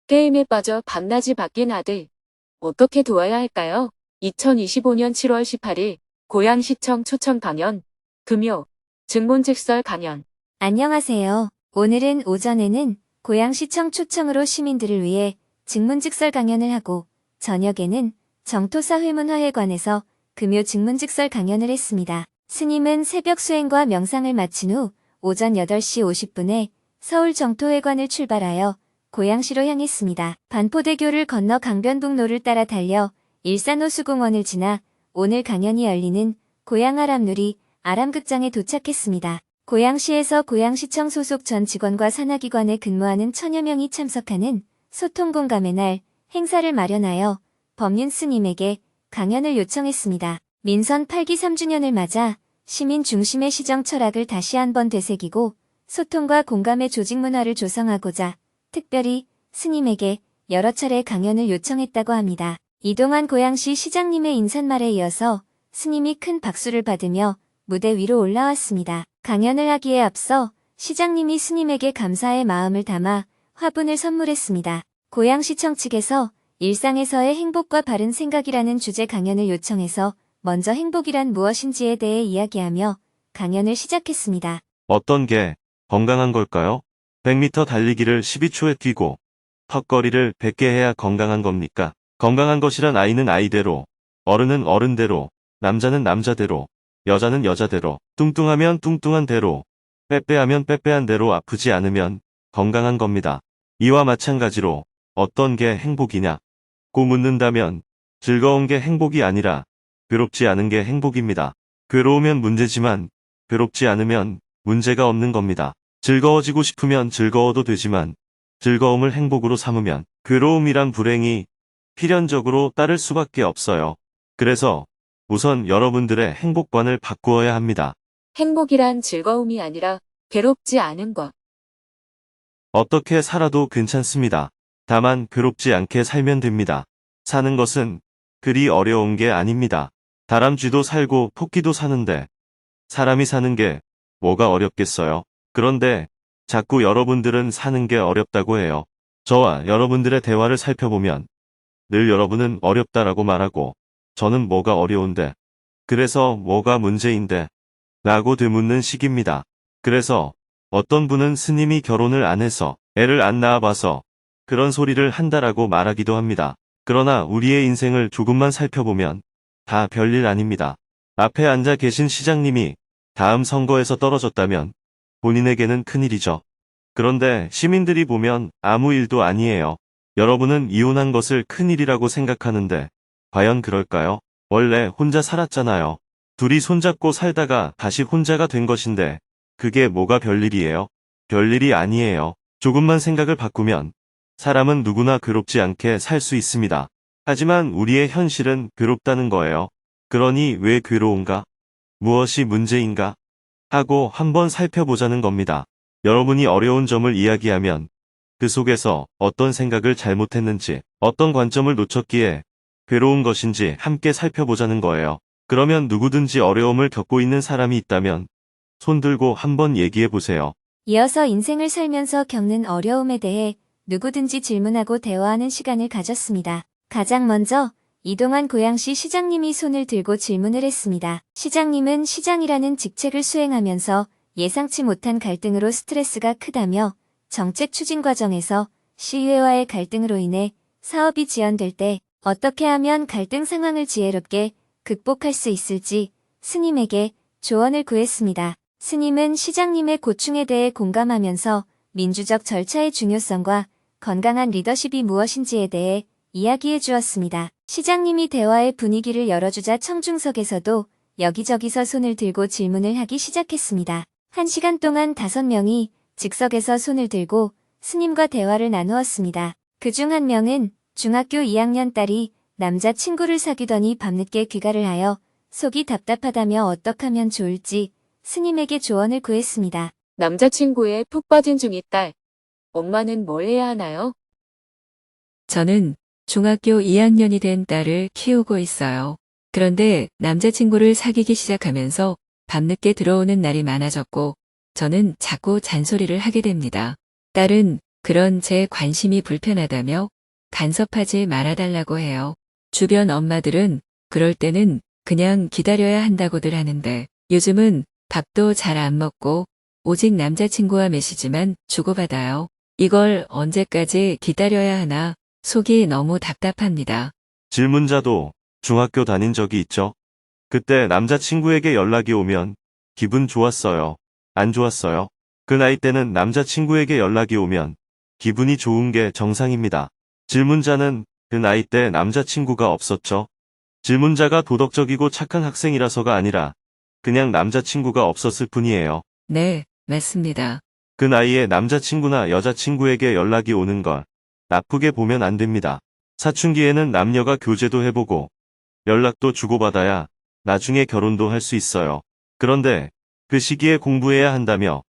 게임에 빠져 밤낮이 바뀐 아들. 어떻게 도와야 할까요? 2025년 7월 18일 고양시청 초청 강연. 금요. 증문즉설 강연. 안녕하세요. 오늘은 오전에는 고양시청 초청으로 시민들을 위해 증문즉설 강연을 하고 저녁에는 정토사회문화회관에서 금요 증문즉설 강연을 했습니다. 스님은 새벽 수행과 명상을 마친 후 오전 8시 50분에 서울 정토회관을 출발하여 고양시로 향했습니다. 반포대교를 건너 강변북로를 따라 달려 일산호수공원을 지나 오늘 강연이 열리는 고양아람누리 아람극장에 도착했습니다. 고양시에서 고양시청 소속 전 직원과 산하기관에 근무하는 천여 명이 참석하는 소통공감의 날 행사를 마련하여 법륜 스님에게 강연을 요청했습니다. 민선 8기 3주년을 맞아 시민 중심의 시정 철학을 다시 한번 되새기고 소통과 공감의 조직 문화를 조성하고자 특별히 스님에게 여러 차례 강연을 요청했다고 합니다. 이동환 고양시 시장님의 인사말에 이어서 스님이 큰 박수를 받으며 무대 위로 올라왔습니다. 강연을 하기에 앞서 시장님이 스님에게 감사의 마음을 담아 화분을 선물했습니다. 고양시청 측에서 일상에서의 행복과 바른 생각이라는 주제 강연을 요청해서 먼저 행복이란 무엇인지에 대해 이야기하며 강연을 시작했습니다. 어떤 게 건강한 걸까요? 100m 달리기를 12초에 뛰고 턱걸이를 100개 해야 건강한 겁니까? 건강한 것이란 아이는 아이대로, 어른은 어른대로, 남자는 남자대로, 여자는 여자대로, 뚱뚱하면 뚱뚱한 대로, 빼빼하면 빼빼한 대로 아프지 않으면 건강한 겁니다. 이와 마찬가지로 어떤 게 행복이냐? 고 묻는다면 즐거운 게 행복이 아니라 괴롭지 않은 게 행복입니다. 괴로우면 문제지만 괴롭지 않으면 문제가 없는 겁니다. 즐거워지고 싶으면 즐거워도 되지만 즐거움을 행복으로 삼으면 괴로움이란 불행이 필연적으로 따를 수밖에 없어요. 그래서 우선 여러분들의 행복관을 바꾸어야 합니다. 행복이란 즐거움이 아니라 괴롭지 않은 것. 어떻게 살아도 괜찮습니다. 다만 괴롭지 않게 살면 됩니다. 사는 것은 그리 어려운 게 아닙니다. 다람쥐도 살고 토끼도 사는데 사람이 사는 게 뭐가 어렵겠어요? 그런데 자꾸 여러분들은 사는 게 어렵다고 해요. 저와 여러분들의 대화를 살펴보면 늘 여러분은 어렵다라고 말하고 저는 뭐가 어려운데, 그래서 뭐가 문제인데 라고 되묻는 식입니다. 그래서 어떤 분은 스님이 결혼을 안 해서 애를 안 낳아봐서 그런 소리를 한다라고 말하기도 합니다. 그러나 우리의 인생을 조금만 살펴보면 다 별일 아닙니다. 앞에 앉아 계신 시장님이 다음 선거에서 떨어졌다면 본인에게는 큰일이죠. 그런데 시민들이 보면 아무 일도 아니에요. 여러분은 이혼한 것을 큰일이라고 생각하는데 과연 그럴까요? 원래 혼자 살았잖아요. 둘이 손잡고 살다가 다시 혼자가 된 것인데 그게 뭐가 별일이에요? 별일이 아니에요. 조금만 생각을 바꾸면 사람은 누구나 괴롭지 않게 살 수 있습니다. 하지만 우리의 현실은 괴롭다는 거예요. 그러니 왜 괴로운가? 무엇이 문제인가? 하고 한번 살펴보자는 겁니다. 여러분이 어려운 점을 이야기하면 그 속에서 어떤 생각을 잘못했는지, 어떤 관점을 놓쳤기에 괴로운 것인지 함께 살펴보자는 거예요. 그러면 누구든지 어려움을 겪고 있는 사람이 있다면 손 들고 한번 얘기해 보세요. 이어서 인생을 살면서 겪는 어려움에 대해 누구든지 질문하고 대화하는 시간을 가졌습니다. 가장 먼저 이동환 고양시 시장님이 손을 들고 질문을 했습니다. 시장님은 시장이라는 직책을 수행하면서 예상치 못한 갈등으로 스트레스가 크다며 정책 추진 과정에서 시의회와의 갈등으로 인해 사업이 지연될 때 어떻게 하면 갈등 상황을 지혜롭게 극복할 수 있을지 스님에게 조언을 구했습니다. 스님은 시장님의 고충에 대해 공감하면서 민주적 절차의 중요성과 건강한 리더십이 무엇인지에 대해 이야기해 주었습니다. 시장님이 대화의 분위기를 열어주자 청중석에서도 여기저기서 손을 들고 질문을 하기 시작했습니다. 1시간 동안 5명이 즉석에서 손을 들고 스님과 대화를 나누었습니다. 그중 한 명은 중학교 2학년 딸이 남자친구를 사귀더니 밤늦게 귀가를 하여 속이 답답하다며 어떡하면 좋을지 스님에게 조언을 구했습니다. 남자친구에 푹 빠진 중이 딸. 엄마는 뭘 해야 하나요? 저는 중학교 2학년이 된 딸을 키우고 있어요. 그런데 남자친구를 사귀기 시작하면서 밤늦게 들어오는 날이 많아졌고 저는 자꾸 잔소리를 하게 됩니다. 딸은 그런 제 관심이 불편하다며 간섭하지 말아달라고 해요. 주변 엄마들은 그럴 때는 그냥 기다려야 한다고들 하는데 요즘은 밥도 잘 안 먹고 오직 남자친구와 메시지만 주고받아요. 이걸 언제까지 기다려야 하나 속이 너무 답답합니다. 질문자도 중학교 다닌 적이 있죠? 그때 남자친구에게 연락이 오면 기분 좋았어요? 안 좋았어요? 그 나이 때는 남자친구에게 연락이 오면 기분이 좋은 게 정상입니다. 질문자는 그 나이 때 남자친구가 없었죠? 질문자가 도덕적이고 착한 학생이라서가 아니라 그냥 남자친구가 없었을 뿐이에요. 네, 맞습니다. 그 나이에 남자친구나 여자친구에게 연락이 오는 걸 나쁘게 보면 안 됩니다. 사춘기에는 남녀가 교제도 해보고 연락도 주고받아야 나중에 결혼도 할 수 있어요. 그런데 그 시기에 공부해야 한다며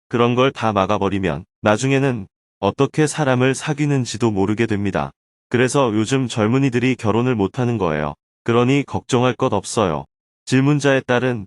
그런 걸 다 막아버리면 나중에는 어떻게 사람을 사귀는지도 모르게 됩니다. 그래서 요즘 젊은이들이 결혼을 못하는 거예요. 그러니 걱정할 것 없어요. 질문자의 딸은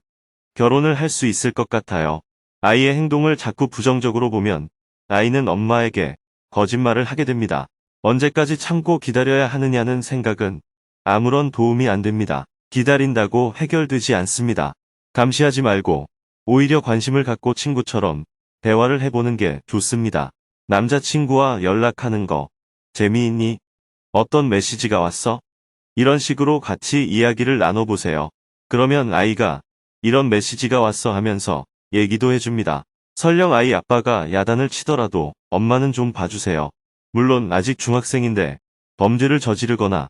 결혼을 할 수 있을 것 같아요. 아이의 행동을 자꾸 부정적으로 보면 아이는 엄마에게 거짓말을 하게 됩니다. 언제까지 참고 기다려야 하느냐는 생각은 아무런 도움이 안 됩니다. 기다린다고 해결되지 않습니다. 감시하지 말고 오히려 관심을 갖고 친구처럼 대화를 해보는 게 좋습니다. 남자친구와 연락하는 거 재미있니? 어떤 메시지가 왔어? 이런 식으로 같이 이야기를 나눠보세요. 그러면 아이가 이런 메시지가 왔어 하면서 얘기도 해줍니다. 설령 아이 아빠가 야단을 치더라도 엄마는 좀 봐주세요. 물론 아직 중학생인데 범죄를 저지르거나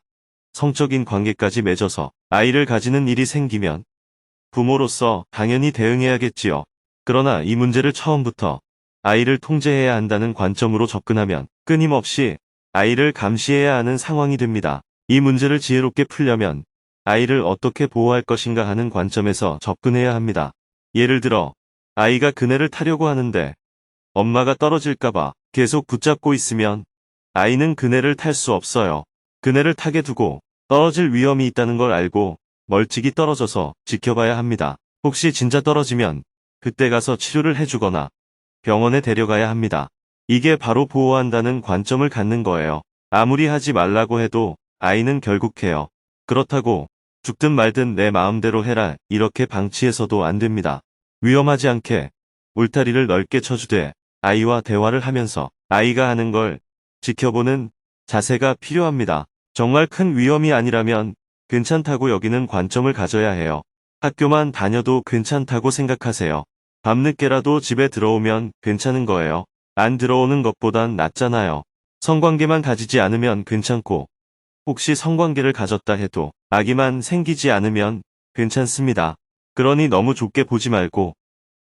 성적인 관계까지 맺어서 아이를 가지는 일이 생기면 부모로서 당연히 대응해야겠지요. 그러나 이 문제를 처음부터 아이를 통제해야 한다는 관점으로 접근하면 끊임없이 아이를 감시해야 하는 상황이 됩니다. 이 문제를 지혜롭게 풀려면 아이를 어떻게 보호할 것인가 하는 관점에서 접근해야 합니다. 예를 들어 아이가 그네를 타려고 하는데 엄마가 떨어질까봐 계속 붙잡고 있으면 아이는 그네를 탈 수 없어요. 그네를 타게 두고 떨어질 위험이 있다는 걸 알고 멀찍이 떨어져서 지켜봐야 합니다. 혹시 진짜 떨어지면 그때 가서 치료를 해주거나 병원에 데려가야 합니다. 이게 바로 보호한다는 관점을 갖는 거예요. 아무리 하지 말라고 해도 아이는 결국 해요. 그렇다고 죽든 말든 내 마음대로 해라 이렇게 방치해서도 안 됩니다. 위험하지 않게 울타리를 넓게 쳐주되 아이와 대화를 하면서 아이가 하는 걸 지켜보는 자세가 필요합니다. 정말 큰 위험이 아니라면 괜찮다고 여기는 관점을 가져야 해요. 학교만 다녀도 괜찮다고 생각하세요. 밤늦게라도 집에 들어오면 괜찮은 거예요. 안 들어오는 것보단 낫잖아요. 성관계만 가지지 않으면 괜찮고 혹시 성관계를 가졌다 해도 아기만 생기지 않으면 괜찮습니다. 그러니 너무 좁게 보지 말고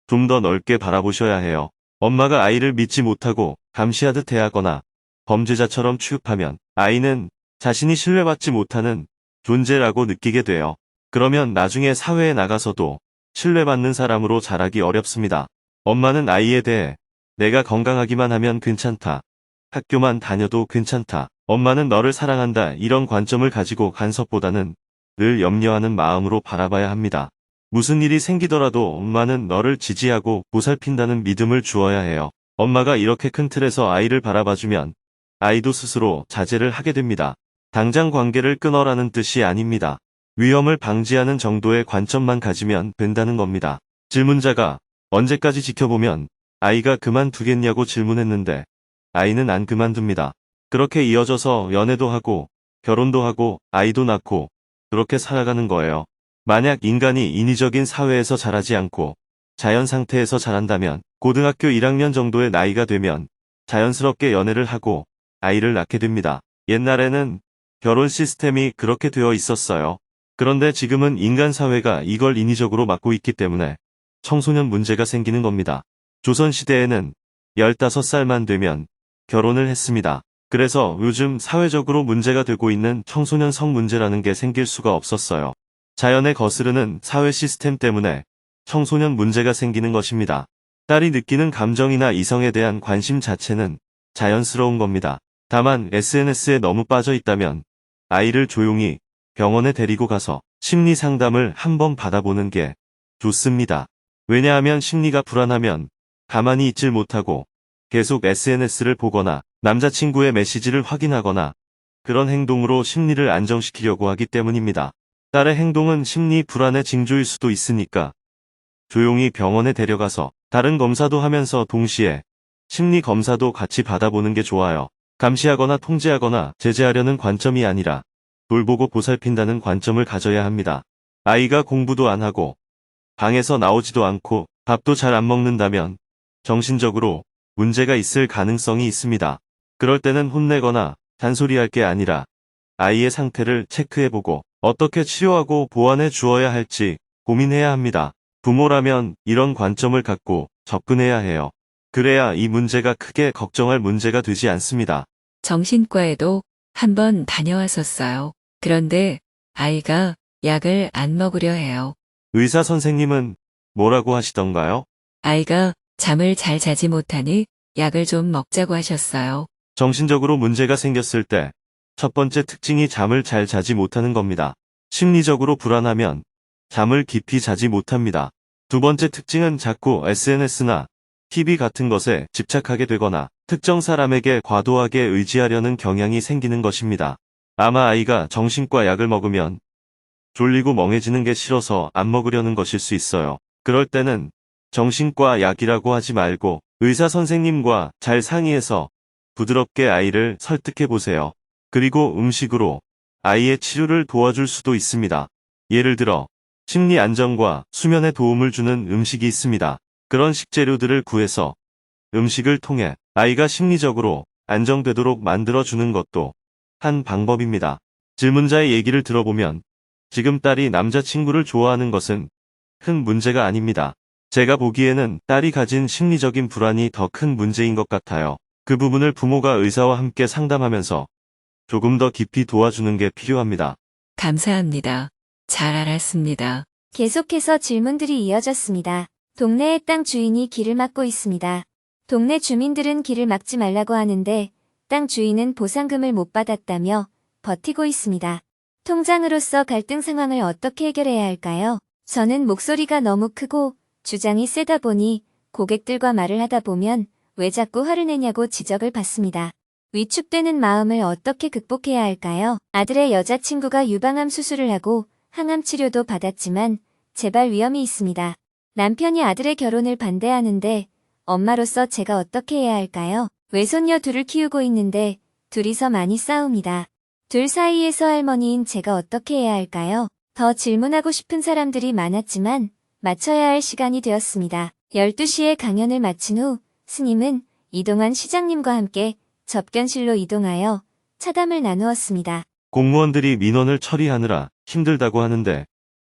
좀 더 넓게 바라보셔야 해요. 엄마가 아이를 믿지 못하고 감시하듯 대하거나 범죄자처럼 취급하면 아이는 자신이 신뢰받지 못하는 존재라고 느끼게 돼요. 그러면 나중에 사회에 나가서도 신뢰받는 사람으로 자라기 어렵습니다. 엄마는 아이에 대해 내가 건강하기만 하면 괜찮다. 학교만 다녀도 괜찮다. 엄마는 너를 사랑한다. 이런 관점을 가지고 간섭보다는 늘 염려하는 마음으로 바라봐야 합니다. 무슨 일이 생기더라도 엄마는 너를 지지하고 보살핀다는 믿음을 주어야 해요. 엄마가 이렇게 큰 틀에서 아이를 바라봐주면 아이도 스스로 자제를 하게 됩니다. 당장 관계를 끊어라는 뜻이 아닙니다. 위험을 방지하는 정도의 관점만 가지면 된다는 겁니다. 질문자가 언제까지 지켜보면 아이가 그만두겠냐고 질문했는데 아이는 안 그만둡니다. 그렇게 이어져서 연애도 하고 결혼도 하고 아이도 낳고 그렇게 살아가는 거예요. 만약 인간이 인위적인 사회에서 자라지 않고 자연 상태에서 자란다면 고등학교 1학년 정도의 나이가 되면 자연스럽게 연애를 하고 아이를 낳게 됩니다. 옛날에는 결혼 시스템이 그렇게 되어 있었어요. 그런데 지금은 인간 사회가 이걸 인위적으로 막고 있기 때문에 청소년 문제가 생기는 겁니다. 조선시대에는 15살만 되면 결혼을 했습니다. 그래서 요즘 사회적으로 문제가 되고 있는 청소년 성 문제라는 게 생길 수가 없었어요. 자연에 거스르는 사회 시스템 때문에 청소년 문제가 생기는 것입니다. 딸이 느끼는 감정이나 이성에 대한 관심 자체는 자연스러운 겁니다. 다만 SNS에 너무 빠져 있다면 아이를 조용히 병원에 데리고 가서 심리 상담을 한번 받아보는 게 좋습니다. 왜냐하면 심리가 불안하면 가만히 있질 못하고 계속 SNS를 보거나 남자친구의 메시지를 확인하거나 그런 행동으로 심리를 안정시키려고 하기 때문입니다. 딸의 행동은 심리 불안의 징조일 수도 있으니까 조용히 병원에 데려가서 다른 검사도 하면서 동시에 심리 검사도 같이 받아보는 게 좋아요. 감시하거나 통제하거나 제재하려는 관점이 아니라 돌보고 보살핀다는 관점을 가져야 합니다. 아이가 공부도 안 하고 방에서 나오지도 않고 밥도 잘 안 먹는다면 정신적으로 문제가 있을 가능성이 있습니다. 그럴 때는 혼내거나 잔소리할 게 아니라 아이의 상태를 체크해보고 어떻게 치료하고 보완해 주어야 할지 고민해야 합니다. 부모라면 이런 관점을 갖고 접근해야 해요. 그래야 이 문제가 크게 걱정할 문제가 되지 않습니다. 정신과에도 한번 다녀왔었어요. 그런데 아이가 약을 안 먹으려 해요. 의사 선생님은 뭐라고 하시던가요? 아이가 잠을 잘 자지 못하니 약을 좀 먹자고 하셨어요. 정신적으로 문제가 생겼을 때 첫 번째 특징이 잠을 잘 자지 못하는 겁니다. 심리적으로 불안하면 잠을 깊이 자지 못합니다. 두 번째 특징은 자꾸 SNS나 TV 같은 것에 집착하게 되거나 특정 사람에게 과도하게 의지하려는 경향이 생기는 것입니다. 아마 아이가 정신과 약을 먹으면 졸리고 멍해지는 게 싫어서 안 먹으려는 것일 수 있어요. 그럴 때는 정신과 약이라고 하지 말고 의사 선생님과 잘 상의해서 부드럽게 아이를 설득해 보세요. 그리고 음식으로 아이의 치료를 도와줄 수도 있습니다. 예를 들어 심리 안정과 수면에 도움을 주는 음식이 있습니다. 그런 식재료들을 구해서 음식을 통해 아이가 심리적으로 안정되도록 만들어주는 것도 한 방법입니다. 질문자의 얘기를 들어보면 지금 딸이 남자친구를 좋아하는 것은 큰 문제가 아닙니다. 제가 보기에는 딸이 가진 심리적인 불안이 더 큰 문제인 것 같아요. 그 부분을 부모가 의사와 함께 상담하면서 조금 더 깊이 도와주는 게 필요합니다. 감사합니다. 잘 알았습니다. 계속해서 질문들이 이어졌습니다. 동네의 땅 주인이 길을 막고 있습니다. 동네 주민들은 길을 막지 말라고 하는데 땅 주인은 보상금을 못 받았다며 버티고 있습니다. 통장으로서 갈등 상황을 어떻게 해결해야 할까요? 저는 목소리가 너무 크고 주장이 세다 보니 고객들과 말을 하다 보면 왜 자꾸 화를 내냐고 지적을 받습니다. 위축되는 마음을 어떻게 극복해야 할까요? 아들의 여자친구가 유방암 수술을 하고 항암 치료도 받았지만 재발 위험이 있습니다. 남편이 아들의 결혼을 반대하는데 엄마로서 제가 어떻게 해야 할까요? 외손녀 둘을 키우고 있는데 둘이서 많이 싸웁니다. 둘 사이에서 할머니인 제가 어떻게 해야 할까요? 더 질문하고 싶은 사람들이 많았지만 마쳐야 할 시간이 되었습니다. 12시에 강연을 마친 후 스님은 이동환 시장님과 함께 접견실로 이동하여 차담을 나누었습니다. 공무원들이 민원을 처리하느라 힘들다고 하는데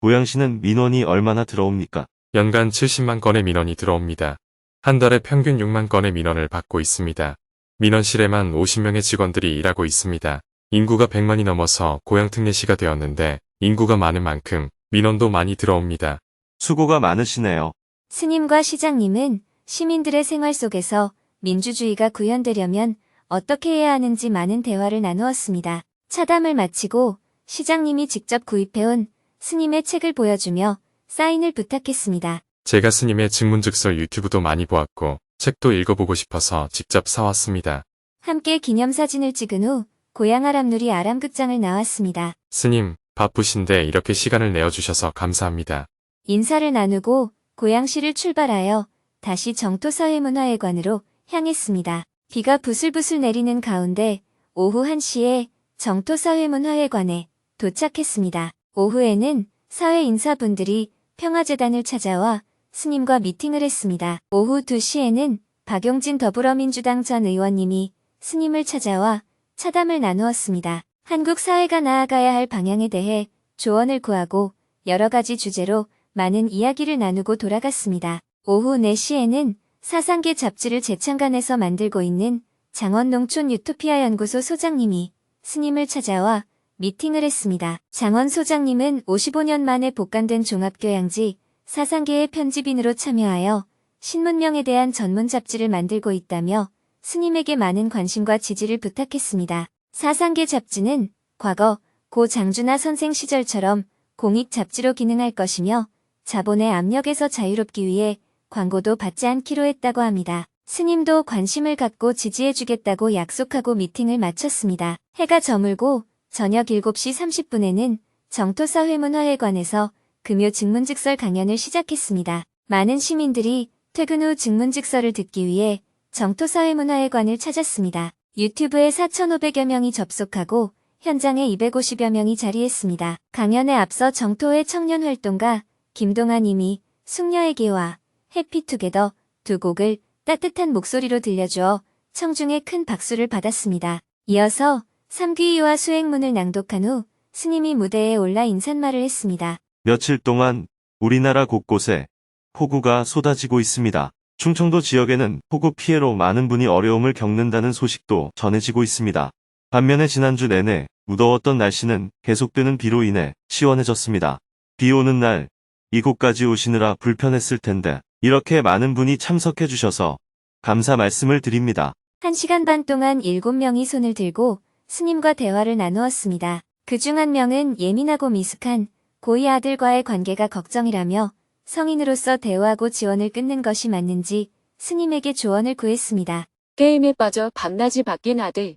고양시는 민원이 얼마나 들어옵니까? 연간 70만 건의 민원이 들어옵니다. 한 달에 평균 6만 건의 민원을 받고 있습니다. 민원실에만 50명의 직원들이 일하고 있습니다. 인구가 100만이 넘어서 고양특례시가 되었는데 인구가 많은 만큼 민원도 많이 들어옵니다. 수고가 많으시네요. 스님과 시장님은 시민들의 생활 속에서 민주주의가 구현되려면 어떻게 해야 하는지 많은 대화를 나누었습니다. 차담을 마치고 시장님이 직접 구입해온 스님의 책을 보여주며 사인을 부탁했습니다. 제가 스님의 증문즉설 유튜브도 많이 보았고 책도 읽어보고 싶어서 직접 사왔습니다. 함께 기념사진을 찍은 후 고양 아람누리 아람극장을 나왔습니다. 스님, 바쁘신데 이렇게 시간을 내어주셔서 감사합니다. 인사를 나누고 고양시를 출발하여 다시 정토사회문화회관으로 향했습니다. 비가 부슬부슬 내리는 가운데 오후 1시에 정토사회문화회관에 도착했습니다. 오후에는 사회 인사분들이 평화재단을 찾아와 스님과 미팅을 했습니다. 오후 2시에는 박용진 더불어민주당 전 의원님이 스님을 찾아와 차담을 나누었습니다. 한국 사회가 나아가야 할 방향에 대해 조언을 구하고 여러 가지 주제로 많은 이야기를 나누고 돌아갔습니다. 오후 4시에는 사상계 잡지를 재창간해서 만들고 있는 장원농촌 유토피아 연구소 소장님이 스님을 찾아와 미팅을 했습니다. 장원 소장님은 55년 만에 복간된 종합교양지 사상계의 편집인으로 참여하여 신문명에 대한 전문 잡지를 만들고 있다며 스님에게 많은 관심과 지지를 부탁했습니다. 사상계 잡지는 과거 고 장준하 선생 시절처럼 공익 잡지로 기능할 것이며 자본의 압력에서 자유롭기 위해 광고도 받지 않기로 했다고 합니다. 스님도 관심을 갖고 지지해주겠다고 약속하고 미팅을 마쳤습니다. 해가 저물고 저녁 7시 30분에는 정토사회문화회관에서 금요 증문직설 강연을 시작했습니다. 많은 시민들이 퇴근 후 증문직설을 듣기 위해 정토사회문화회관을 찾았습니다. 유튜브에 4,500여 명이 접속하고 현장에 250여 명이 자리했습니다. 강연에 앞서 정토회 청년활동가 김동환 님이 숙녀의 기와 해피투게더 두 곡을 따뜻한 목소리로 들려주어 청중의 큰 박수를 받았습니다. 이어서 삼귀이와 수행문을 낭독한 후 스님이 무대에 올라 인사말을 했습니다. 며칠 동안 우리나라 곳곳에 폭우가 쏟아지고 있습니다. 충청도 지역에는 폭우 피해로 많은 분이 어려움을 겪는다는 소식도 전해지고 있습니다. 반면에 지난주 내내 무더웠던 날씨는 계속되는 비로 인해 시원해졌습니다. 비 오는 날 이곳까지 오시느라 불편했을 텐데 이렇게 많은 분이 참석해 주셔서 감사 말씀을 드립니다. 1시간 반 동안 7명이 손을 들고 스님과 대화를 나누었습니다. 그중 한 명은 예민하고 미숙한 고이 아들과의 관계가 걱정이라며 성인으로서 대화하고 지원을 끊는 것이 맞는지 스님에게 조언을 구했습니다. 게임에 빠져 밤낮이 바뀐 아들,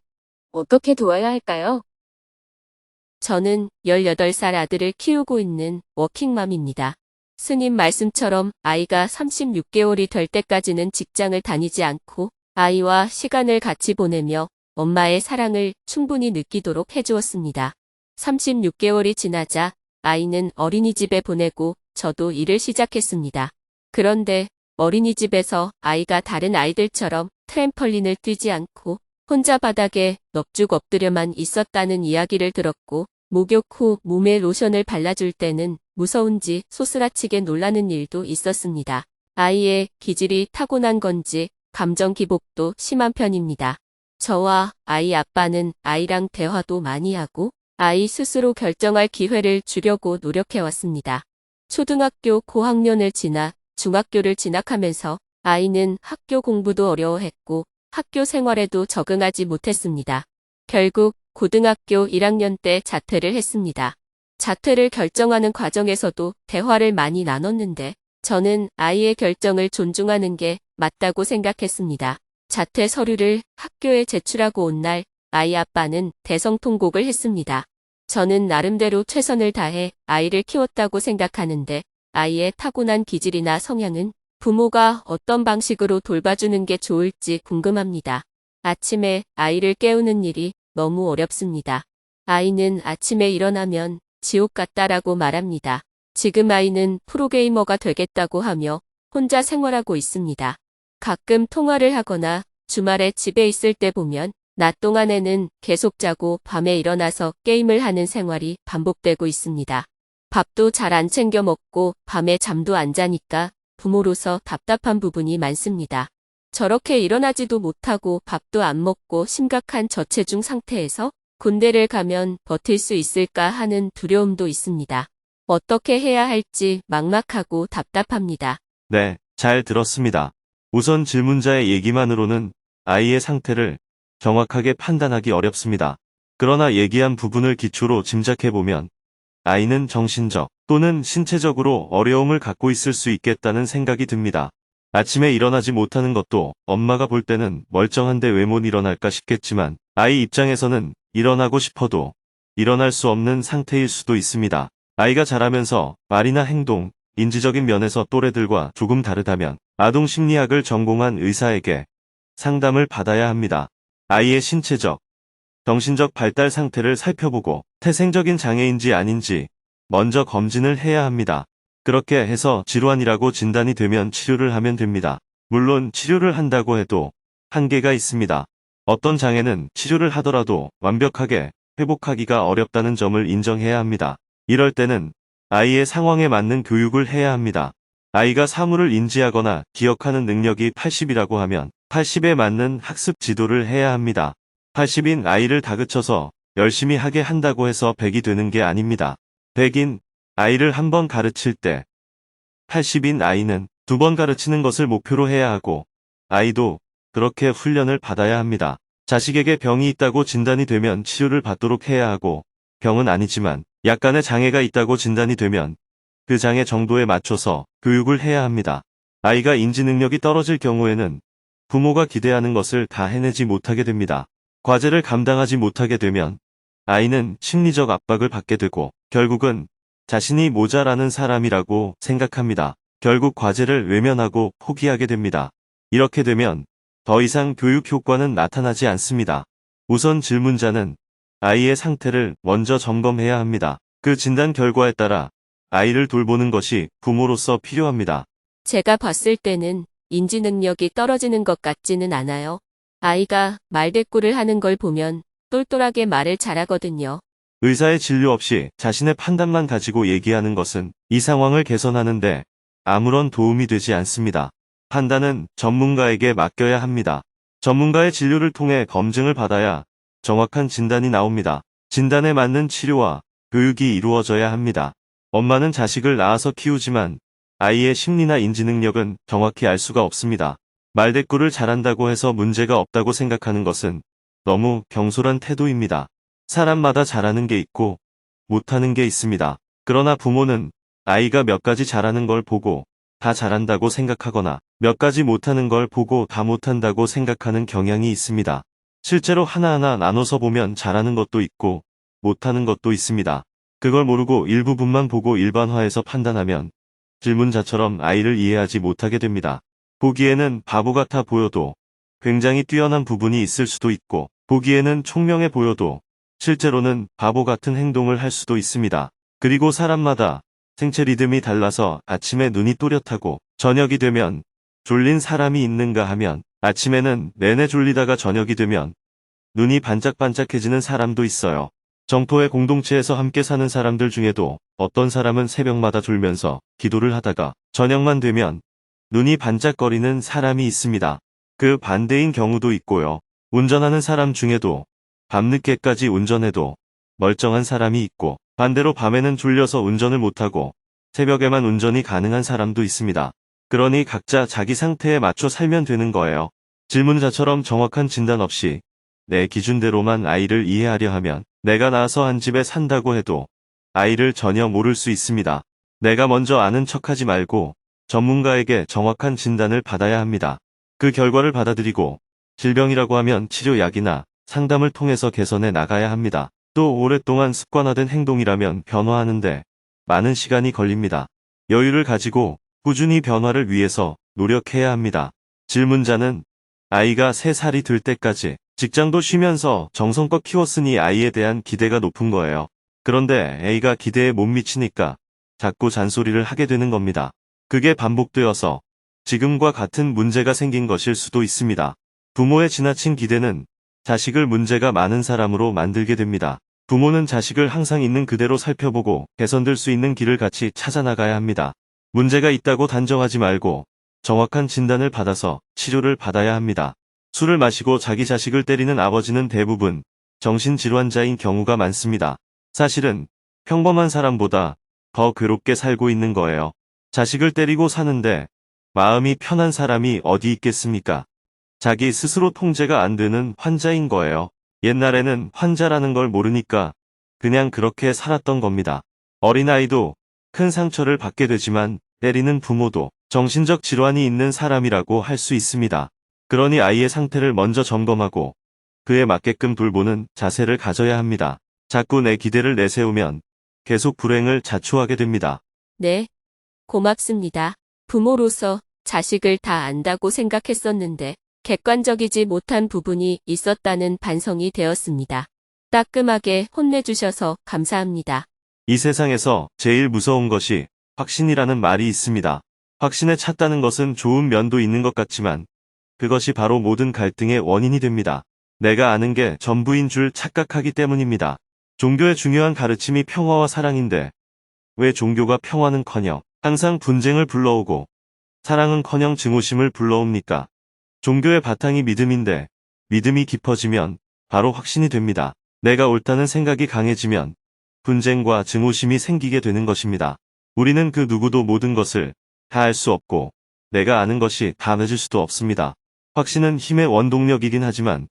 어떻게 도와야 할까요? 저는 18살 아들을 키우고 있는 워킹맘입니다. 스님 말씀처럼 아이가 36개월이 될 때까지는 직장을 다니지 않고 아이와 시간을 같이 보내며 엄마의 사랑을 충분히 느끼도록 해주었습니다. 36개월이 지나자 아이는 어린이집에 보내고 저도 일을 시작했습니다. 그런데 어린이집에서 아이가 다른 아이들처럼 트램펄린을 뛰지 않고 혼자 바닥에 넙죽 엎드려만 있었다는 이야기를 들었고 목욕 후 몸에 로션을 발라줄 때는 무서운지 소스라치게 놀라는 일도 있었습니다. 아이의 기질이 타고난 건지 감정 기복도 심한 편입니다. 저와 아이 아빠는 아이랑 대화도 많이 하고 아이 스스로 결정할 기회를 주려고 노력해왔습니다. 초등학교 고학년을 지나 중학교를 진학하면서 아이는 학교 공부도 어려워했고 학교 생활에도 적응하지 못했습니다. 결국 고등학교 1학년 때 자퇴를 했습니다. 자퇴를 결정하는 과정에서도 대화를 많이 나눴는데 저는 아이의 결정을 존중하는 게 맞다고 생각했습니다. 자퇴 서류를 학교에 제출하고 온 날 아이 아빠는 대성통곡을 했습니다. 저는 나름대로 최선을 다해 아이를 키웠다고 생각하는데 아이의 타고난 기질이나 성향은 부모가 어떤 방식으로 돌봐주는 게 좋을지 궁금합니다. 아침에 아이를 깨우는 일이 너무 어렵습니다. 아이는 아침에 일어나면 지옥 같다라고 말합니다. 지금 아이는 프로게이머가 되겠다고 하며 혼자 생활하고 있습니다. 가끔 통화를 하거나 주말에 집에 있을 때 보면 낮 동안에는 계속 자고 밤에 일어나서 게임을 하는 생활이 반복되고 있습니다. 밥도 잘 안 챙겨 먹고 밤에 잠도 안 자니까 부모로서 답답한 부분이 많습니다. 저렇게 일어나지도 못하고 밥도 안 먹고 심각한 저체중 상태에서 군대를 가면 버틸 수 있을까 하는 두려움도 있습니다. 어떻게 해야 할지 막막하고 답답합니다. 네, 잘 들었습니다. 우선 질문자의 얘기만으로는 아이의 상태를 정확하게 판단하기 어렵습니다. 그러나 얘기한 부분을 기초로 짐작해보면 아이는 정신적 또는 신체적으로 어려움을 갖고 있을 수 있겠다는 생각이 듭니다. 아침에 일어나지 못하는 것도 엄마가 볼 때는 멀쩡한데 왜 못 일어날까 싶겠지만 아이 입장에서는 일어나고 싶어도 일어날 수 없는 상태일 수도 있습니다. 아이가 자라면서 말이나 행동, 인지적인 면에서 또래들과 조금 다르다면 아동 심리학을 전공한 의사에게 상담을 받아야 합니다. 아이의 신체적, 정신적 발달 상태를 살펴보고 태생적인 장애인지 아닌지 먼저 검진을 해야 합니다. 그렇게 해서 질환이라고 진단이 되면 치료를 하면 됩니다. 물론 치료를 한다고 해도 한계가 있습니다. 어떤 장애는 치료를 하더라도 완벽하게 회복하기가 어렵다는 점을 인정해야 합니다. 이럴 때는 아이의 상황에 맞는 교육을 해야 합니다. 아이가 사물을 인지하거나 기억하는 능력이 80이라고 하면 80에 맞는 학습 지도를 해야 합니다. 80인 아이를 다그쳐서 열심히 하게 한다고 해서 100이 되는 게 아닙니다. 100인 아이를 한 번 가르칠 때 80인 아이는 2번 가르치는 것을 목표로 해야 하고 아이도 그렇게 훈련을 받아야 합니다. 자식에게 병이 있다고 진단이 되면 치료를 받도록 해야 하고, 병은 아니지만 약간의 장애가 있다고 진단이 되면 그 장애 정도에 맞춰서 교육을 해야 합니다. 아이가 인지 능력이 떨어질 경우에는 부모가 기대하는 것을 다 해내지 못하게 됩니다. 과제를 감당하지 못하게 되면 아이는 심리적 압박을 받게 되고 결국은 자신이 모자라는 사람이라고 생각합니다. 결국 과제를 외면하고 포기하게 됩니다. 이렇게 되면 더 이상 교육 효과는 나타나지 않습니다. 우선 질문자는 아이의 상태를 먼저 점검해야 합니다. 그 진단 결과에 따라 아이를 돌보는 것이 부모로서 필요합니다. 제가 봤을 때는 인지 능력이 떨어지는 것 같지는 않아요. 아이가 말대꾸를 하는 걸 보면 똘똘하게 말을 잘하거든요. 의사의 진료 없이 자신의 판단만 가지고 얘기하는 것은 이 상황을 개선하는데 아무런 도움이 되지 않습니다. 판단은 전문가에게 맡겨야 합니다. 전문가의 진료를 통해 검증을 받아야 정확한 진단이 나옵니다. 진단에 맞는 치료와 교육이 이루어져야 합니다. 엄마는 자식을 낳아서 키우지만 아이의 심리나 인지 능력은 정확히 알 수가 없습니다. 말대꾸를 잘한다고 해서 문제가 없다고 생각하는 것은 너무 경솔한 태도입니다. 사람마다 잘하는 게 있고 못하는 게 있습니다. 그러나 부모는 아이가 몇 가지 잘하는 걸 보고 다 잘한다고 생각하거나 몇 가지 못하는 걸 보고 다 못한다고 생각하는 경향이 있습니다. 실제로 하나하나 나눠서 보면 잘하는 것도 있고 못하는 것도 있습니다. 그걸 모르고 일부분만 보고 일반화해서 판단하면 질문자처럼 아이를 이해하지 못하게 됩니다. 보기에는 바보 같아 보여도 굉장히 뛰어난 부분이 있을 수도 있고 보기에는 총명해 보여도 실제로는 바보 같은 행동을 할 수도 있습니다. 그리고 사람마다 생체 리듬이 달라서 아침에 눈이 또렷하고 저녁이 되면 졸린 사람이 있는가 하면 아침에는 내내 졸리다가 저녁이 되면 눈이 반짝반짝해지는 사람도 있어요. 정토의 공동체에서 함께 사는 사람들 중에도 어떤 사람은 새벽마다 졸면서 기도를 하다가 저녁만 되면 눈이 반짝거리는 사람이 있습니다. 그 반대인 경우도 있고요. 운전하는 사람 중에도 밤늦게까지 운전해도 멀쩡한 사람이 있고 반대로 밤에는 졸려서 운전을 못하고 새벽에만 운전이 가능한 사람도 있습니다. 그러니 각자 자기 상태에 맞춰 살면 되는 거예요. 질문자처럼 정확한 진단 없이 내 기준대로만 아이를 이해하려 하면 내가 낳아서 한 집에 산다고 해도 아이를 전혀 모를 수 있습니다. 내가 먼저 아는 척하지 말고 전문가에게 정확한 진단을 받아야 합니다. 그 결과를 받아들이고 질병이라고 하면 치료약이나 상담을 통해서 개선해 나가야 합니다. 또 오랫동안 습관화된 행동이라면 변화하는데 많은 시간이 걸립니다. 여유를 가지고 꾸준히 변화를 위해서 노력해야 합니다. 질문자는 아이가 3살이 될 때까지 직장도 쉬면서 정성껏 키웠으니 아이에 대한 기대가 높은 거예요. 그런데 A가 기대에 못 미치니까 자꾸 잔소리를 하게 되는 겁니다. 그게 반복되어서 지금과 같은 문제가 생긴 것일 수도 있습니다. 부모의 지나친 기대는 자식을 문제가 많은 사람으로 만들게 됩니다. 부모는 자식을 항상 있는 그대로 살펴보고 개선될 수 있는 길을 같이 찾아나가야 합니다. 문제가 있다고 단정하지 말고 정확한 진단을 받아서 치료를 받아야 합니다. 술을 마시고 자기 자식을 때리는 아버지는 대부분 정신질환자인 경우가 많습니다. 사실은 평범한 사람보다 더 괴롭게 살고 있는 거예요. 자식을 때리고 사는데 마음이 편한 사람이 어디 있겠습니까? 자기 스스로 통제가 안 되는 환자인 거예요. 옛날에는 환자라는 걸 모르니까 그냥 그렇게 살았던 겁니다. 어린아이도 큰 상처를 받게 되지만 때리는 부모도 정신적 질환이 있는 사람이라고 할 수 있습니다. 그러니 아이의 상태를 먼저 점검하고 그에 맞게끔 돌보는 자세를 가져야 합니다. 자꾸 내 기대를 내세우면 계속 불행을 자초하게 됩니다. 네, 고맙습니다. 부모로서 자식을 다 안다고 생각했었는데 객관적이지 못한 부분이 있었다는 반성이 되었습니다. 따끔하게 혼내주셔서 감사합니다. 이 세상에서 제일 무서운 것이 확신이라는 말이 있습니다. 확신에 찼다는 것은 좋은 면도 있는 것 같지만 그것이 바로 모든 갈등의 원인이 됩니다. 내가 아는 게 전부인 줄 착각하기 때문입니다. 종교의 중요한 가르침이 평화와 사랑인데 왜 종교가 평화는커녕 항상 분쟁을 불러오고 사랑은커녕 증오심을 불러옵니까? 종교의 바탕이 믿음인데 믿음이 깊어지면 바로 확신이 됩니다. 내가 옳다는 생각이 강해지면 분쟁과 증오심이 생기게 되는 것입니다. 우리는 그 누구도 모든 것을 다 알 수 없고 내가 아는 것이 다 맞을 수도 없습니다. 확신은 힘의 원동력이긴 하지만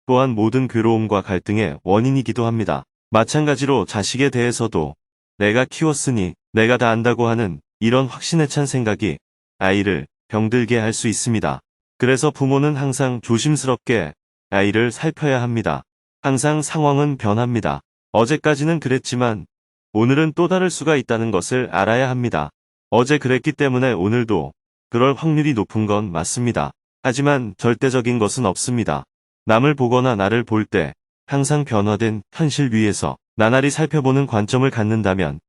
또한 모든 괴로움과 갈등의 원인이기도 합니다. 마찬가지로 자식에 대해서도 내가 키웠으니 내가 다 안다고 하는 이런 확신에 찬 생각이 아이를 병들게 할 수 있습니다. 그래서 부모는 항상 조심스럽게 아이를 살펴야 합니다. 항상 상황은 변합니다. 어제까지는 그랬지만 오늘은 또 다를 수가 있다는 것을 알아야 합니다. 어제 그랬기 때문에 오늘도 그럴 확률이 높은 건 맞습니다. 하지만 절대적인 것은 없습니다. 남을 보거나 나를 볼 때 항상 변화된 현실 위에서 나날이 살펴보는 관점을 갖는다면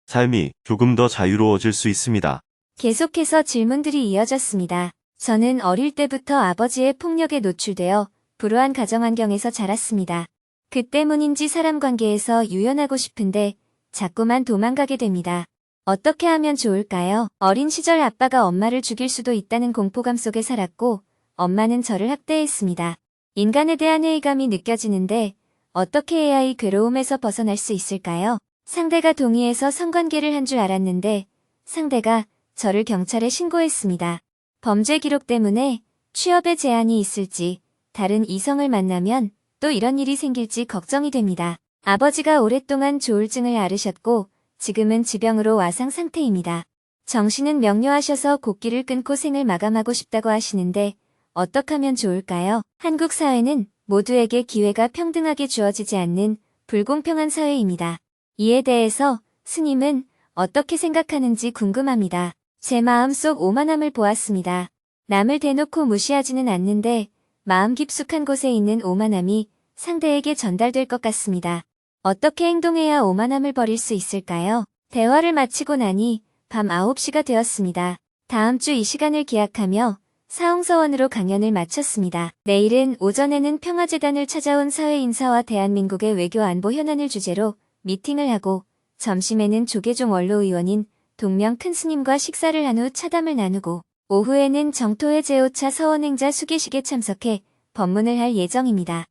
삶이 조금 더 자유로워질 수 있습니다. 계속해서 질문들이 이어졌습니다. 저는 어릴 때부터 아버지의 폭력에 노출되어 불우한 가정환경에서 자랐습니다. 그 때문인지 사람 관계에서 유연하고 싶은데 자꾸만 도망가게 됩니다. 어떻게 하면 좋을까요? 어린 시절 아빠가 엄마를 죽일 수도 있다는 공포감 속에 살았고 엄마는 저를 학대했습니다. 인간에 대한 회의감이 느껴지는데 어떻게 해야 이 괴로움에서 벗어날 수 있을까요? 상대가 동의해서 성관계를 한 줄 알았는데 상대가 저를 경찰에 신고했습니다. 범죄 기록 때문에 취업에 제한이 있을지 다른 이성을 만나면 또 이런 일이 생길지 걱정이 됩니다. 아버지가 오랫동안 조울증을 앓으셨고 지금은 지병으로 와상 상태입니다. 정신은 명료하셔서 곡기를 끊고 생을 마감하고 싶다고 하시는데 어떻게 하면 좋을까요? 한국 사회는 모두에게 기회가 평등하게 주어지지 않는 불공평한 사회입니다. 이에 대해서 스님은 어떻게 생각하는지 궁금합니다. 제 마음속 오만함을 보았습니다. 남을 대놓고 무시하지는 않는데 마음 깊숙한 곳에 있는 오만함이 상대에게 전달될 것 같습니다. 어떻게 행동해야 오만함을 버릴 수 있을까요? 대화를 마치고 나니 밤 9시가 되었습니다. 다음 주 이 시간을 기약하며 사홍서원으로 강연을 마쳤습니다. 내일은 오전에는 평화재단을 찾아온 사회인사와 대한민국의 외교 안보 현안을 주제로 미팅을 하고 점심에는 조계종 원로의원인 동명 큰스님과 식사를 한 후 차담을 나누고 오후에는 정토회 제5차 서원행자 수계식에 참석해 법문을 할 예정입니다.